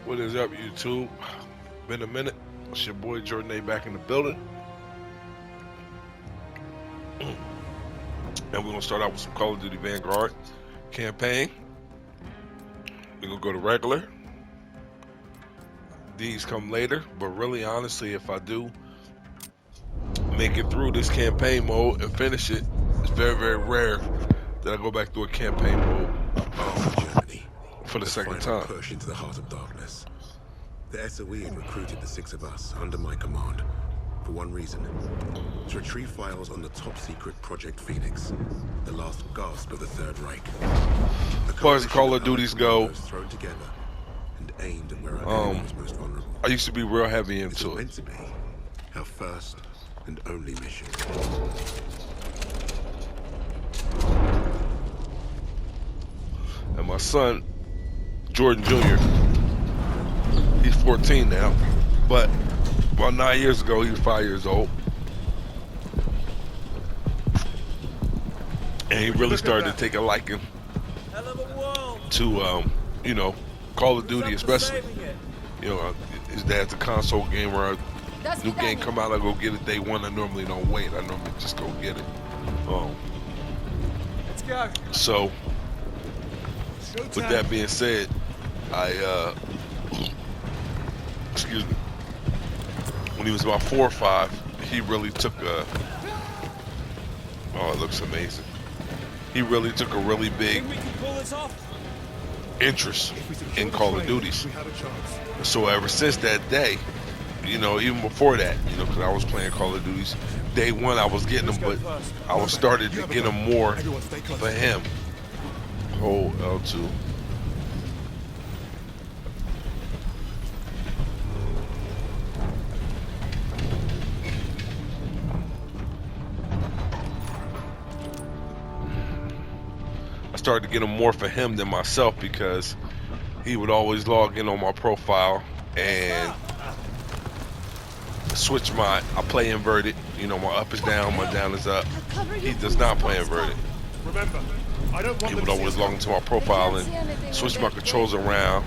What is up, YouTube? Been a minute. It's your boy Jordan A back in the building. And we're going to start out with some Call of Duty Vanguard campaign. We're going to go to regular. These come later, but really, honestly, if I do make it through this campaign mode and finish it, it's very, very rare that I go back through a campaign mode for the second time. Push into the heart of darkness. The SOE had recruited the 6 of us under my command for one reason: to retrieve files on the top-secret Project Phoenix, the last gasp of the Third Reich. As far as Call of Duties go, thrown together and aimed at where our enemy was most vulnerable. I used to be real heavy into it. Meant to be our first and only mission. And my son, Jordan Jr., he's 14 now, but about 9 years ago, he was 5 years old. And he really started to take a liking to, Call of Duty, especially. His dad's a console gamer. New game come out, I go get it day one. I normally don't wait. I normally just go get it. Let's go. So, with that being said, excuse me, when he was about 4 or 5, he really took oh, it looks amazing. He really took a really big interest in Call of Duties. So ever since that day, even before that, because I was playing Call of Duties, day one I was getting them, but I was started to get them more for him. Hold L2. I started to get them more for him than myself because he would always log in on my profile and switch I play inverted. My up is down, my down is up. He does not play inverted. Remember, I don't want He would always log into my profile and switch my controls around,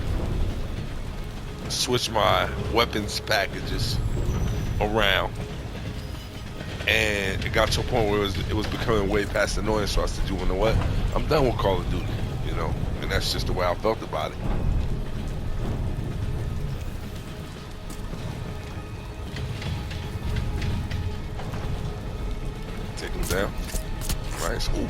switch my weapons packages around, and it got to a point where it was becoming way past annoying. So I said, you know what? I'm done with Call of Duty, and that's just the way I felt about it. Take him down. Nice. Ooh.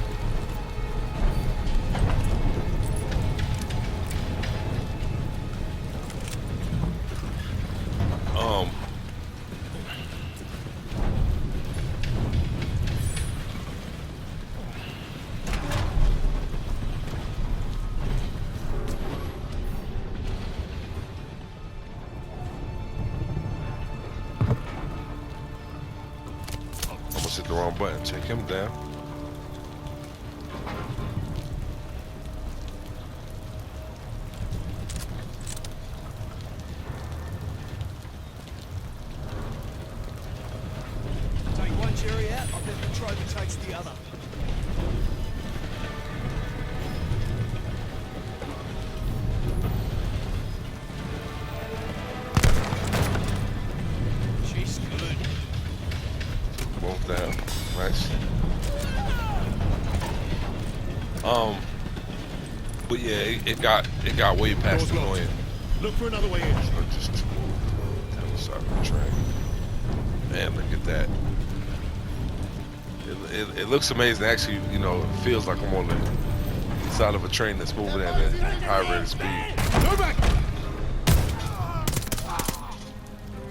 Almost hit the wrong button. Take him down. Take one jury out, I bet the trophy takes the other. She's good. Both down. Nice. But yeah, it got way past annoying. Look for another way in. So just down the side of the train. Man, look at that. It looks amazing. Actually, it feels like I'm on the side of a train that's moving at a high rate of speed. Go back!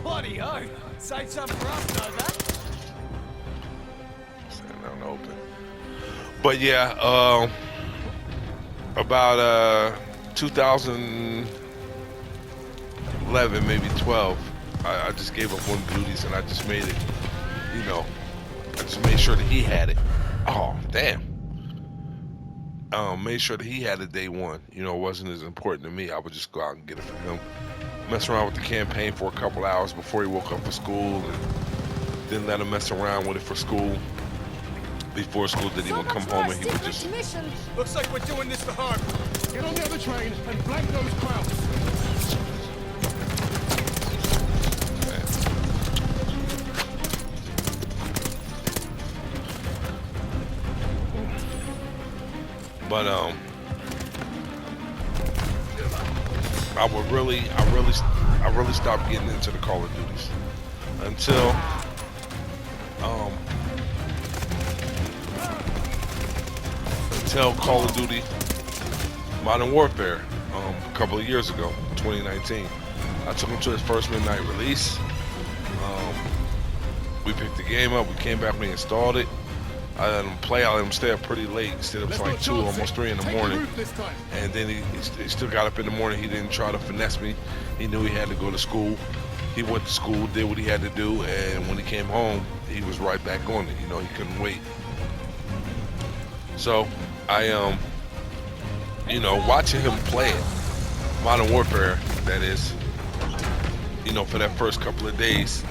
Bloody oh! Save some for us, know that? Standing out in the open. But yeah, about 2011, maybe 12, I just gave up one duties and I just made it, I just made sure that he had it. Oh, damn. Made sure that he had it day one. It wasn't as important to me. I would just go out and get it for him. Mess around with the campaign for a couple hours before he woke up for school, and then let him mess around with it for school. Before school, then he would come home and he would just... Looks like we're doing this the hard way. Get on the other train and flank those crowds. But I really stopped getting into the Call of Duties until Call of Duty Modern Warfare a couple of years ago, 2019. I took him to his first midnight release. We picked the game up, we came back, we installed it. I let him play, I let him stay up pretty late. Instead of like 2, almost 3 in the morning. And then he still got up in the morning. He didn't try to finesse me. He knew he had to go to school. He went to school, did what he had to do, and when he came home, he was right back on it. You know, he couldn't wait. So I you know, watching him play it, Modern Warfare, that is, you know, for that first couple of days,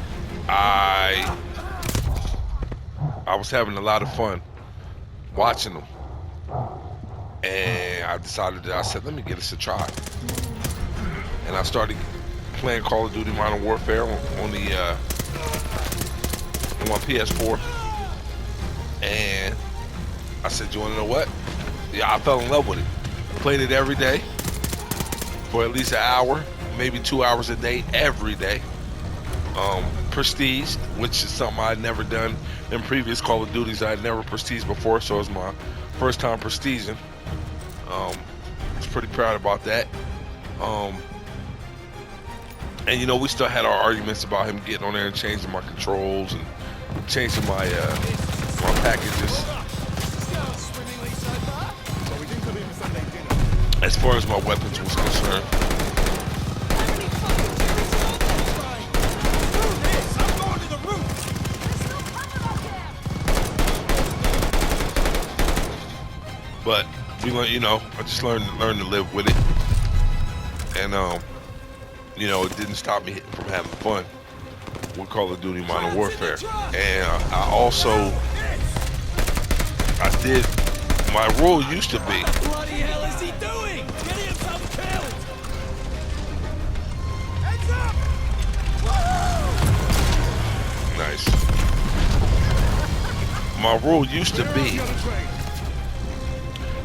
I was having a lot of fun watching him, and I decided that I said, let me give this a try. And I started playing Call of Duty Modern Warfare on my PS4, and I said, you want to know what? Yeah, I fell in love with it. Played it every day for at least an hour, maybe 2 hours a day, every day. Prestige, which is something I'd never done in previous Call of Duties. I had never prestiged before, so it was my first time prestiging. I was pretty proud about that. And you know, we still had our arguments about him getting on there and changing my controls and changing my my packages. As far as my weapons was concerned. But we learned, you know, I just learned to live with it, and you know, it didn't stop me from having fun with Call of Duty Modern Warfare. And I also, my rule used to be. What the bloody hell is he doing? Get himself killed! Heads up! Nice. My rule used to be,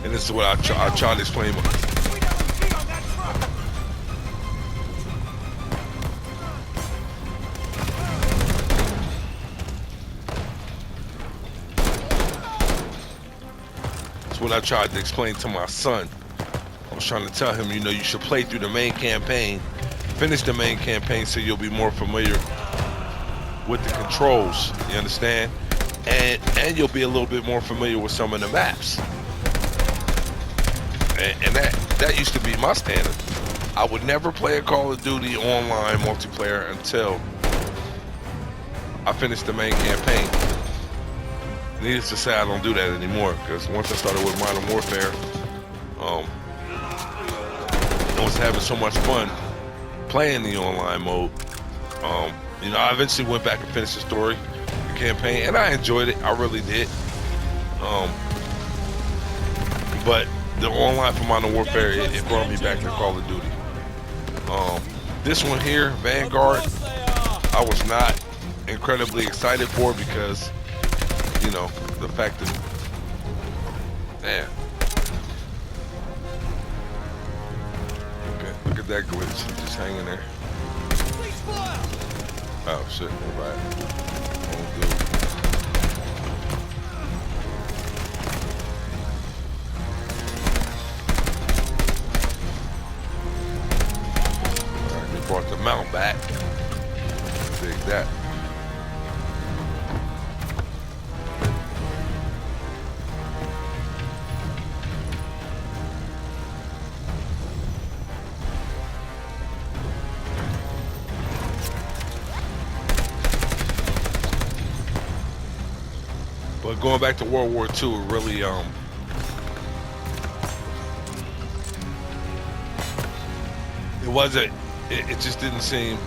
and this is what I try to explain. It's what I tried to explain to my son. I was trying to tell him, you know, you should play through the main campaign, finish the main campaign, so you'll be more familiar with the controls. You understand? And you'll be a little bit more familiar with some of the maps. And that used to be my standard. I would never play a Call of Duty online multiplayer until I finished the main campaign. Needless to say, I don't do that anymore, because once I started with Modern Warfare, I was having so much fun playing the online mode. You know, I eventually went back and finished the story, the campaign, and I enjoyed it. I really did. But the online for Modern Warfare, it brought me back to Call of Duty. This one here, Vanguard, I was not incredibly excited for, because, you know, the fact that, man, okay, look at that glitch, just hanging there. Oh shit, we're back. Oh, dude. Alright, they brought the mount back. Dig that. But going back to World War II, it really it wasn't. It just didn't seem.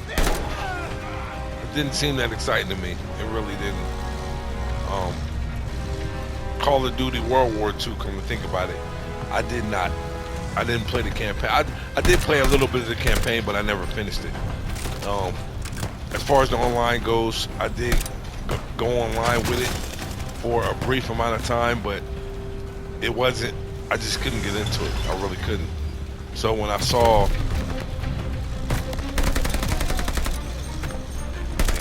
It didn't seem that exciting to me. It really didn't. Call of Duty World War II. Come to think about it, I didn't play the campaign. I did play a little bit of the campaign, but I never finished it. As far as the online goes, I did go online with it, for a brief amount of time, but it wasn't. I just couldn't get into it. I really couldn't. So when I saw, man,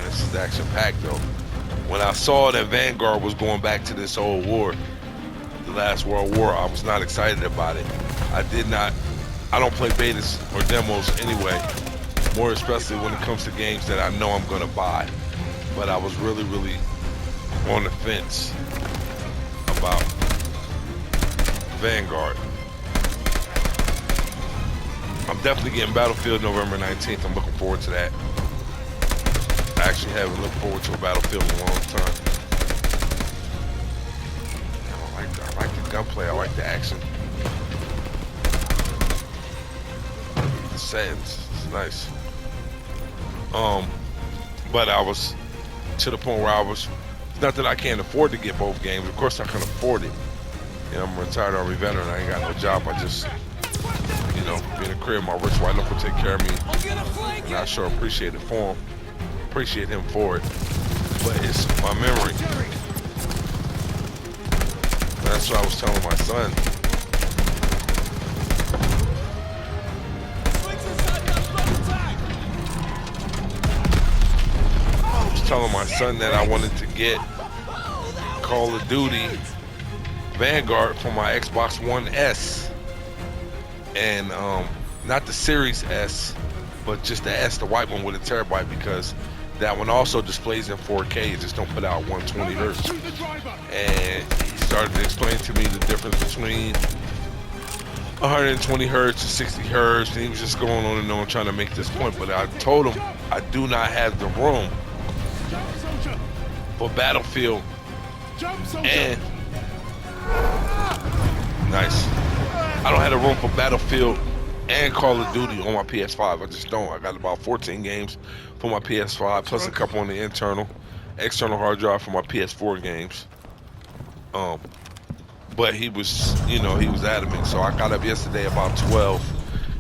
this is action packed though. When I saw that Vanguard was going back to this old war, the last World War, I was not excited about it. I don't play betas or demos anyway, more especially when it comes to games that I know I'm gonna buy. But I was really, really on the fence about Vanguard. I'm definitely getting Battlefield November 19th. I'm looking forward to that. I actually haven't looked forward to a Battlefield in a long time. I like the gunplay. I like the action. The settings, it's nice. But I was to the point where it's not that I can't afford to get both games. Of course I can afford it. You know, I'm a retired Army veteran. I ain't got no job. I just, you know, be in a career. My rich white uncle take care of me, and I sure appreciate it for him. Appreciate him for it. But it's my memory. That's what I was telling my son. I was telling my son that I wanted to get Call of Duty Vanguard for my Xbox One S, and not the Series S, but just the S, the white one with a terabyte, because that one also displays in 4K. It just don't put out 120 hertz. And he started to explain to me the difference between 120 hertz and 60 hertz, and he was just going on and on trying to make this point. But I told him I do not have the room for Battlefield and nice. I don't have the room for Battlefield and Call of Duty on my PS5. I just don't. I got about 14 games for my PS5, plus a couple on the external hard drive for my PS4 games. But he was, you know, he was adamant. So I got up yesterday about 12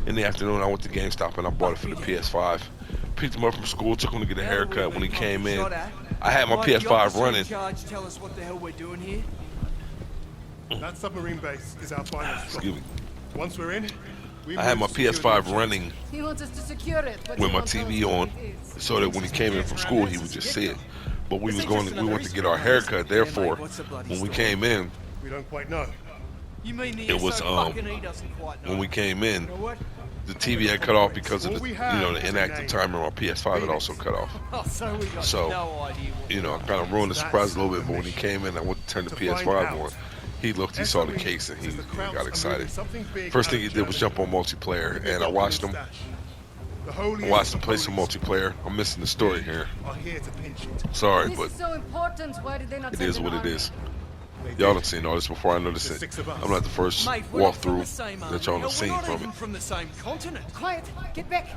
in the afternoon. I went to GameStop and I bought it for the PS5. Picked him up from school, took him to get a haircut. When he came in, I had my PS5 running. Tell us what the hell we're doing here. That submarine base is our final stop. Excuse me. Once we're in, I had my PS5 running He wants us to secure it, but with he my won't tell us TV what on, it is. so that when he came in from school, he would just see it. But we went to get our haircut. Therefore, when we came in, we don't quite know. You mean the it was fucking he doesn't quite know. when we came in, You know what? the TV had cut off because of the, you know, the inactive timer on my PS5 had also cut off. Oh, so we got So, no idea what you know, I kind of ruined the surprise a little bit. But when he came in, I went to turn the PS5 on. He looked, he saw the case, and he got excited. First thing he did was jump on multiplayer, and I watched him play some multiplayer. I'm missing the story here. Sorry, This but is so important. Why did they not it send is an what it army? is. Y'all done seen all this before. I noticed it. I'm not the first Mate, we're not from walkthrough the same that y'all army. have seen We're not from even it. from the same continent. Quiet. Get back.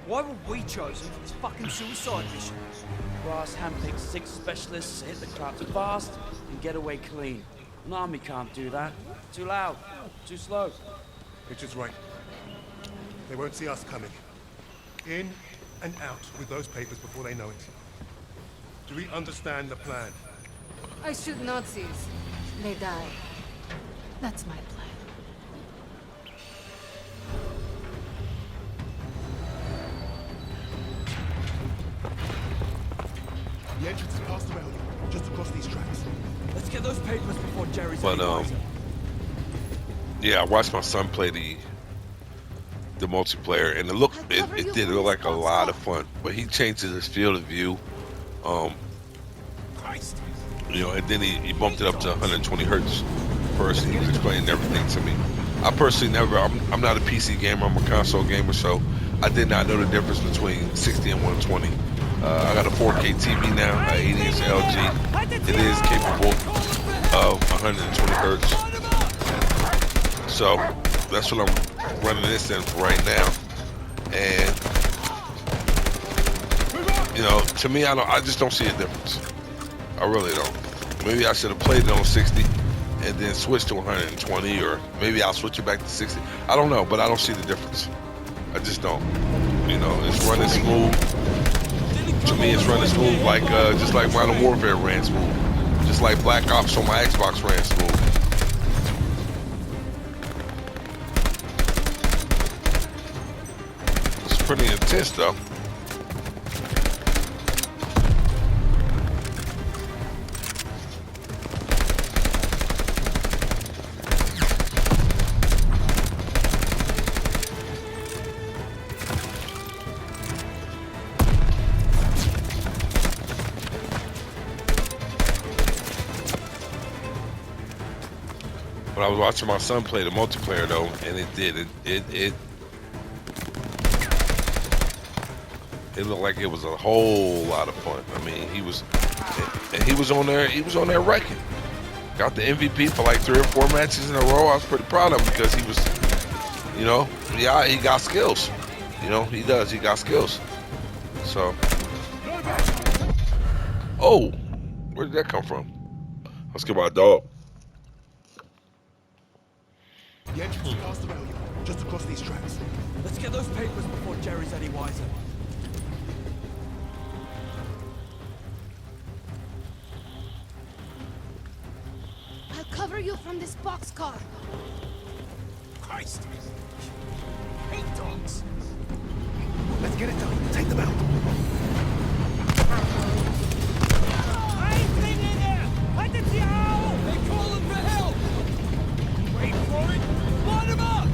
Why were we chosen for this fucking suicide mission? Ross handpicked 6 specialists to hit the crowd fast and get away clean. An army can't do that. Too loud, too slow. Richard's right. They won't see us coming. In and out with those papers before they know it. Do we understand the plan? I shoot Nazis. They die. That's my plan. The entrance is past the railing, just across these tracks. Let's get those papers before Jerry's But yeah, I watched my son play the multiplayer, and it did look like a lot of fun. But he changed his field of view, you know, and then he bumped it up to 120 hertz first. He was explaining everything to me. I personally I'm not a PC gamer. I'm a console gamer, so I did not know the difference between 60 and 120. I got a 4K TV now, an 80-inch LG. It is capable of 120 hertz. So that's what I'm running this in for right now. And you know, to me, I just don't see a difference. I really don't. Maybe I should have played it on 60 and then switch to 120, or maybe I'll switch it back to 60. I don't know, but I don't see the difference. I just don't. You know, it's running smooth. To me, it's running smooth, like just like Modern Warfare ran smooth, just like Black Ops on my Xbox ran smooth. It's pretty intense, though. But I was watching my son play the multiplayer though, and it looked like it was a whole lot of fun. I mean, he was on there wrecking. Got the MVP for like 3 or 4 matches in a row. I was pretty proud of him because he was, you know, yeah, he got skills. You know, he does. He got skills. So, oh, where did that come from? Let's get my dog. The entrance is past the rail yard, just across these tracks. Let's get those papers before Jerry's any wiser. I'll cover you from this boxcar. Christ! Hate dogs! Let's get it done. Take them out. I ain't been in there! Let the out! They're calling for help! Wait for it! Line them up!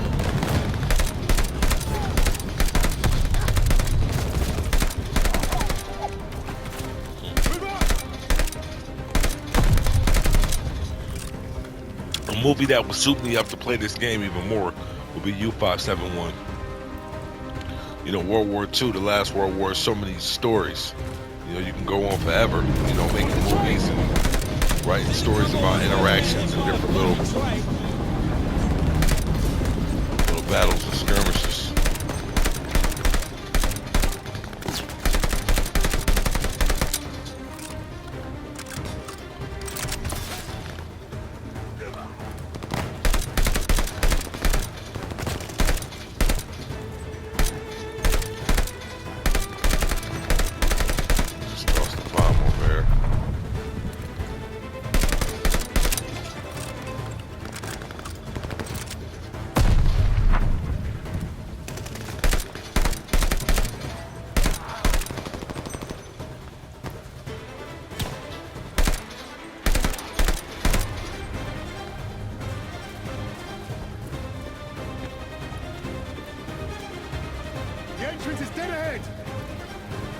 A movie that would suit me up to play this game even more would be U-571. You know, World War II, the last World War, so many stories. You know, you can go on forever, you know, making movies and writing stories about interactions and different little battles and skirmishes. Just toss the bomb over there. The entrance is dead ahead.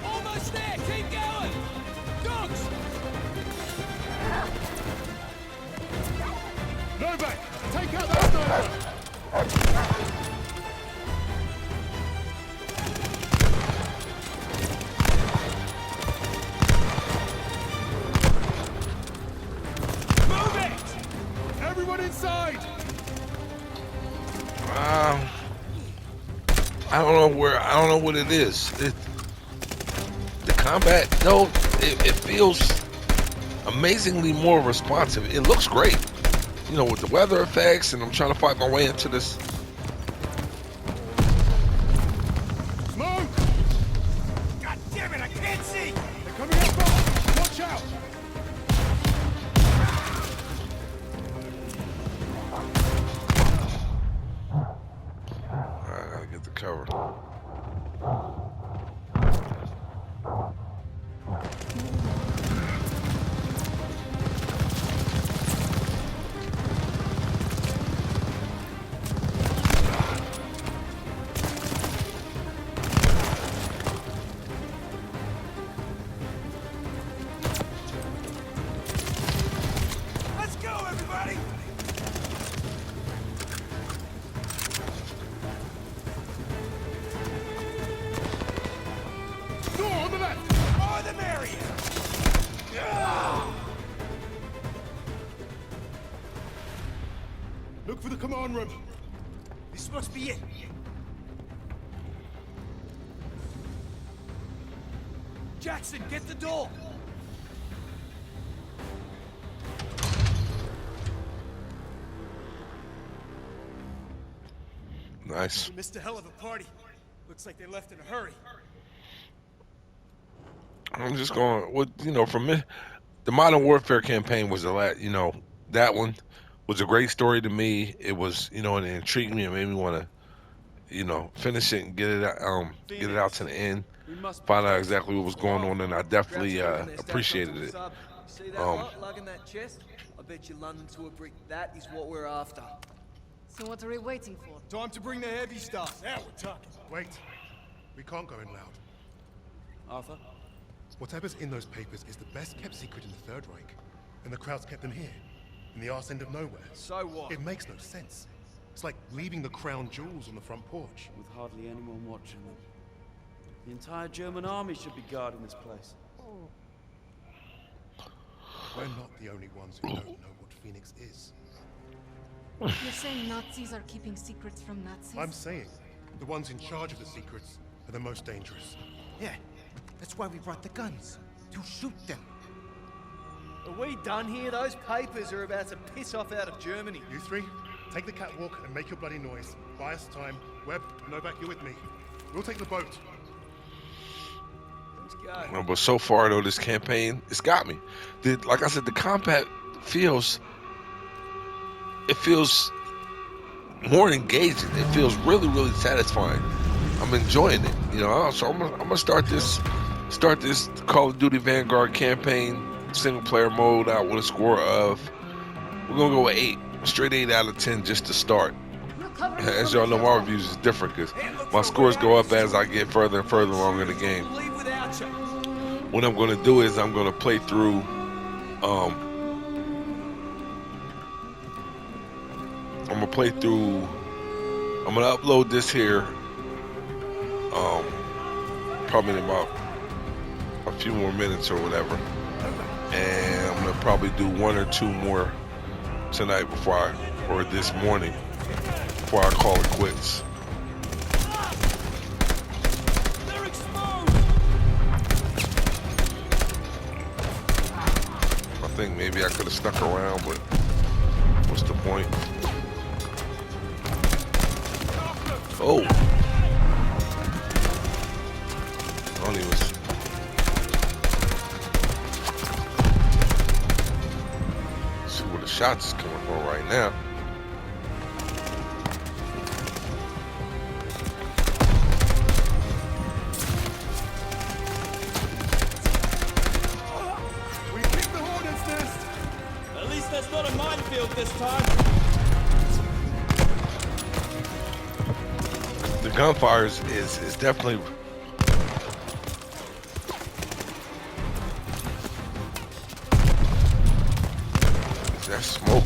Almost there! Keep going! Dogs! Novak, take out that sniper. Move it! Everyone inside! I don't know what it is. The combat, though, it feels amazingly more responsive. It looks great, you know, with the weather effects, and I'm trying to fight my way into this. Smoke! God damn it, I can't see! They're coming up fast! Watch out! I gotta get the cover. Let's go, everybody! Door on the left! More the merrier! Look for the command room. This must be it. Jackson, get the door! Nice. We missed a hell of a party. Looks like they left in a hurry. I'm just going with from it. The Modern Warfare campaign was the last. That one was a great story to me. It was and it intrigued me and made me want to finish it and get it out to the end. We must be Find out careful. exactly what was going on, and I definitely Krauts are moving their stacks onto appreciated the it. sub. You see that Um, lot lugging that chest? I bet you London to a brick. That is what we're after. So what are we waiting for? Time to bring the heavy stuff. Now we're talking. Wait. We can't go in loud. Arthur? Whatever's in those papers is the best kept secret in the Third Reich. And the Krauts kept them here, in the arse end of nowhere. So what? It makes no sense. It's like leaving the crown jewels on the front porch. With hardly anyone watching them. The entire German army should be guarding this place. We're not the only ones who don't know what Phoenix is. You're saying Nazis are keeping secrets from Nazis? I'm saying the ones in charge of the secrets are the most dangerous. Yeah, that's why we brought the guns. To shoot them. Are we done here? Those papers are about to piss off out of Germany. You three, take the catwalk and make your bloody noise. Buy us time. Webb, Novak, you're with me. We'll take the boat. Let's go. But so far though, this campaign, it's got me. Like I said, the combat feels more engaging. It feels really, really satisfying. I'm enjoying it. So I'm gonna start this Call of Duty Vanguard campaign single player mode out with a score of, we're gonna go with 8, straight 8 out of 10 just to start. As y'all know, my reviews is different because my scores go up as I get further and further along in the game. Leave without you. What I'm gonna do is I'm gonna play through I'm gonna upload this here probably in about a few more minutes or whatever, and I'm gonna probably do 1 or 2 more tonight or this morning before I call it quits. They're exposed. I think maybe I could have stuck around, but what's the point? Oh. Only was. See where the shots is coming from right now. We kicked the hornet's nest! At least there's not a minefield this time. The gunfire is definitely. That's smoke.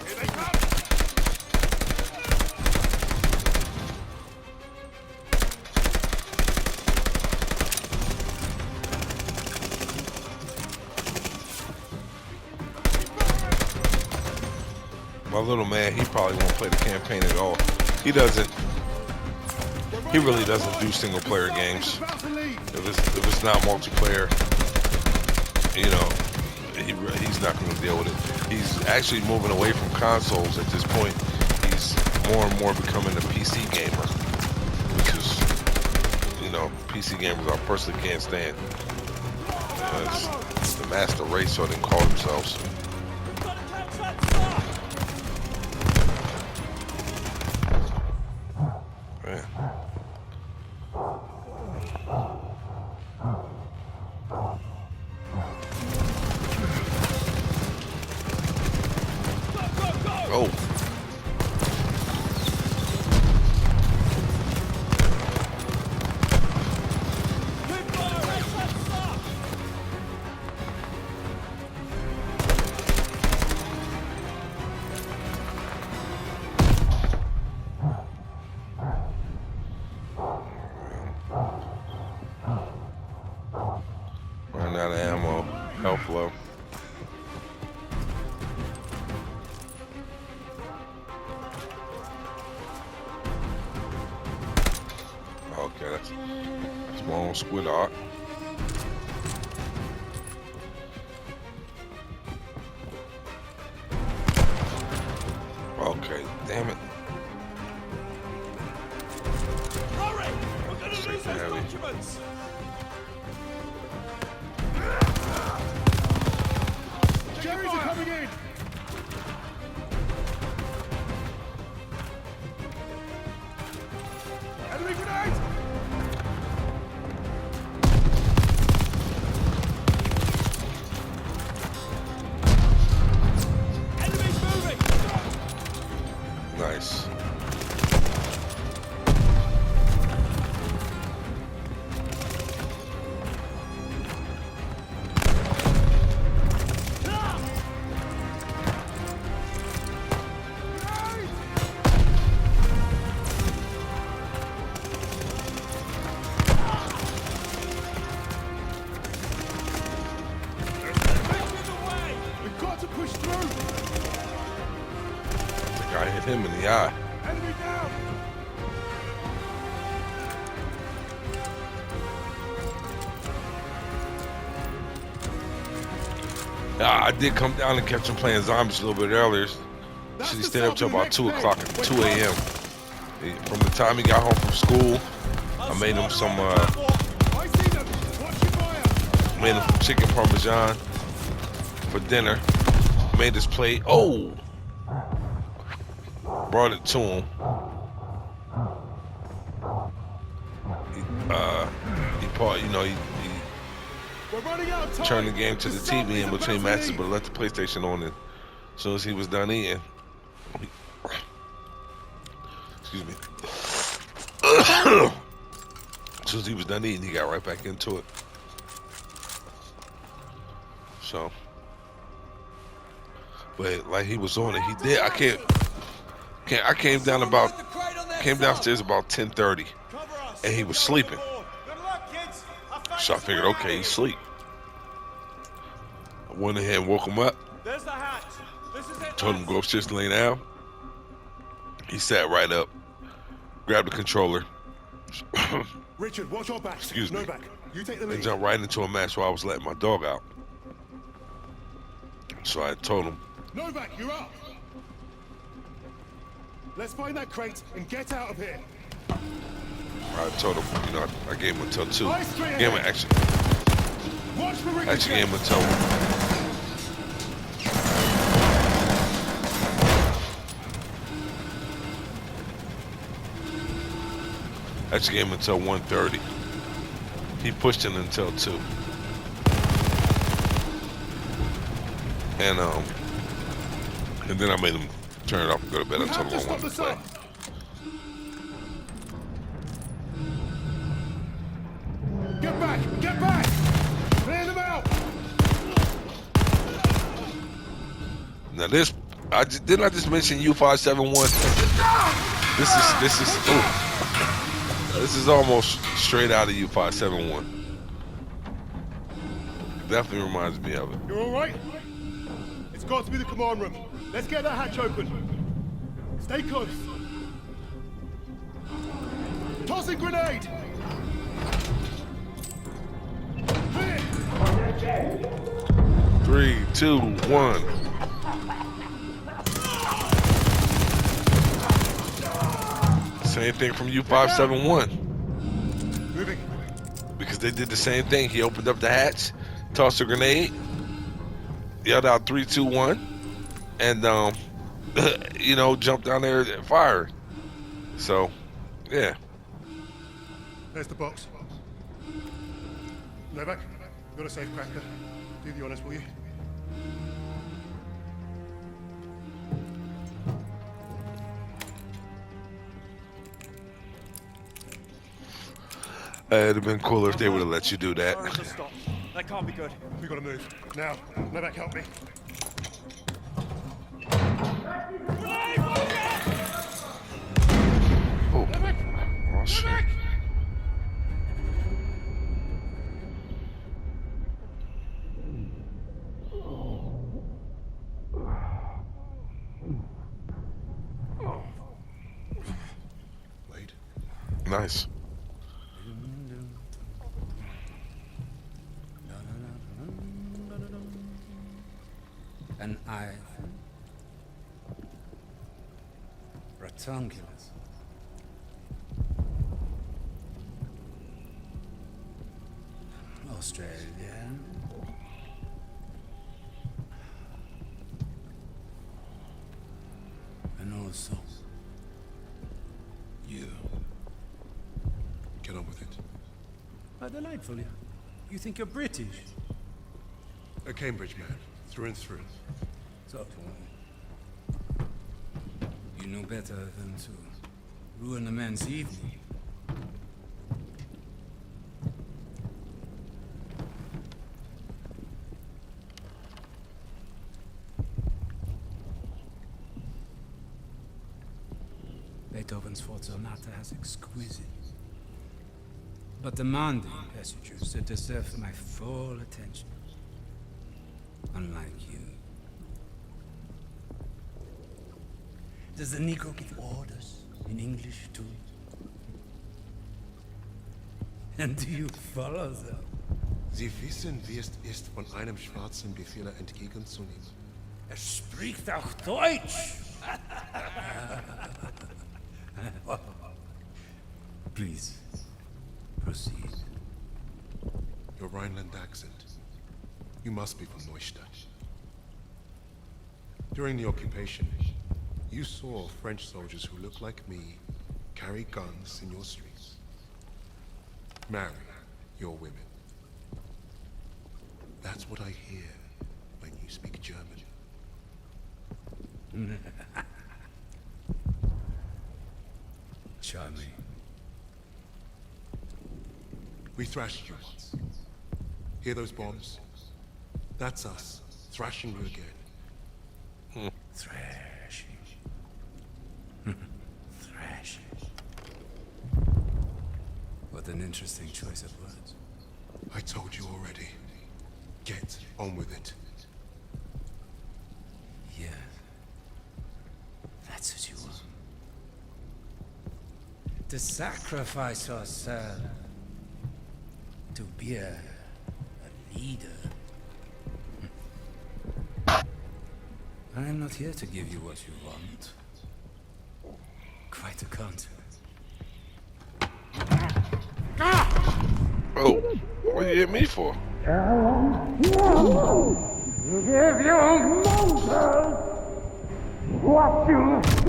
Here they come! My little man, he probably won't play the campaign at all. He doesn't. He really doesn't do single player games. About to leave! If it's not multiplayer, he's not going to deal with it. He's actually moving away from consoles at this point. He's more and more becoming a PC gamer, which is, PC gamers I personally can't stand. It's the master race, so they call themselves. Gotta catch that stuff. Man. Oh. Keep fire. Catch that stuff. Running out of ammo. Health low. Okay, that's my own squid art. Okay, damn it. Hurry. We're gonna Take lose the this heavy. Push through! I think I hit him in the eye. Enemy down! I did come down and catch him playing zombies a little bit earlier. Should he stayed up till about 2 o'clock, 2 a.m. From the time he got home from school, I made him some chicken parmesan for dinner. Made his plate. Oh, brought it to him. He part, he turned the game to the TV in between matches, but left the PlayStation on it as soon as he was done eating. Excuse me. As soon as he was done eating, he got right back into it. So, but like he was on it, he did. I came downstairs about 10:30, and he was sleeping. So I figured, okay, he's asleep. I went ahead and woke him up. There's the hatch. This is it. Told him to go upstairs and lay down. He sat right up, grabbed the controller. Richard, watch your back. Excuse me. Novak, you take the And lead. jumped right into a match while I was letting my dog out. So I told him, Novak, you're up. Let's find that crate and get out of here. I told him, I gave him until 2. Eyes straight Gave him ahead. Watch for actually ricochet. gave him until Actually gave him until 1:30. He pushed it until 2. And then I made him turn it off and go to bed. I We told have to him I stop wanted the to play. sun. Get back! Get back! Clear them out! Now this, didn't I just mention U571? This is almost straight out of U571. Definitely reminds me of it. You're all right? It's got to be the command room. Let's get that hatch open. Stay close. Tossing grenade! Clear! 3, 2, 1. Same thing from U571. Moving. Because they did the same thing. He opened up the hatch, tossed a grenade, yelled out 3, 2, 1, and jumped down there and fired. So, yeah. There's the box. Novak, you've got a safe cracker. Do the honors, will you? It'd have been cooler if they would have let you do that. Turn to stop. That can't be good. We gotta move. Now, Novak, help me. Oh, oh shit. Wait. Nice. An eye. Rectangulars. Australia. And also You. Get on with it. Delightful. You think you're British? A Cambridge man, through and through. So, you know better than to ruin a man's evening. Beethoven's Forza Sonata has exquisite, but demanding passages that deserve my full attention. Unlike you. Does the Nico give orders in English too? And do you follow them? Sie wissen, wie es ist, von einem schwarzen Befehler entgegenzunehmen. Spricht auch Deutsch! Please, proceed. Your Rhineland accent. You must be from Neustadt. During the occupation, you saw French soldiers who look like me carry guns in your streets. Marry your women. That's what I hear when you speak German. Charming. We thrashed you once. Hear those bombs? That's us, thrashing you again. Thrashing. Thrashing. What an interesting choice of words. I told you already. Get on with it. Yeah. That's what you want. To sacrifice ourselves. To be a leader. I'm not here to give you what you want. Quite the contrary. Oh, what you hit me for? Give you monsters what you say.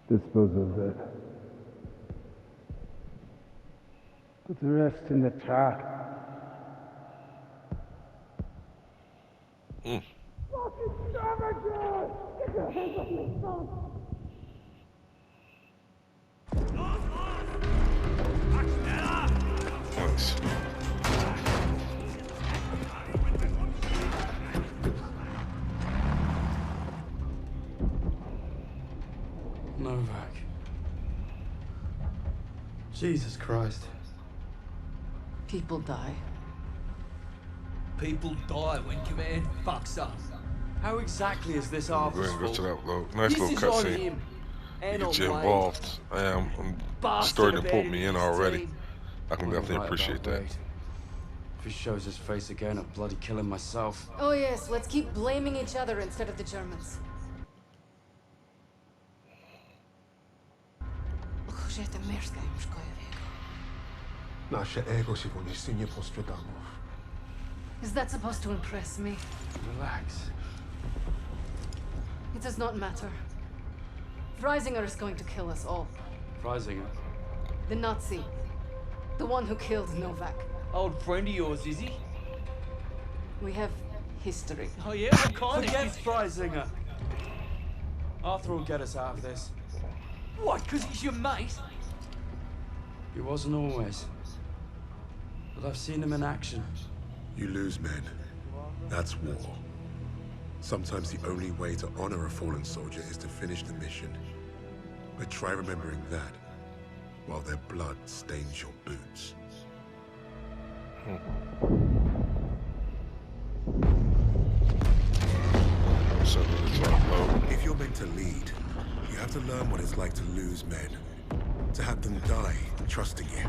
Dispose of it. Put the rest in the truck. Fucking savages! Get your hands off me, son! Nice. Novak. Jesus Christ. People die. People die when command fucks up. How exactly is this our Go ahead and go to fault? that little, nice This little is on cutscene. him. And Get on you Wade. involved. I'm Bastard starting to put abandoned me in his already. team. I can I'm definitely right appreciate about that. Wade. If he shows his face again, I'll bloody kill him myself. Oh yes, let's keep blaming each other instead of the Germans. Nasze ego się niestety nie postrzegało. Is that supposed to impress me? Relax. It does not matter. Freisinger is going to kill us all. Freisinger. The Nazi. The one who killed Novak. Old friend of yours, is he? We have history. Oh yeah, what kind Forget of... Freisinger. Arthur will get us out of this. What, because he's your mate? He wasn't always. But I've seen him in action. You lose men. That's war. Sometimes the only way to honor a fallen soldier is to finish the mission. But try remembering that while their blood stains your boots. So it's like low. If you're meant to lead, you have to learn what it's like to lose men. To have them die trusting you.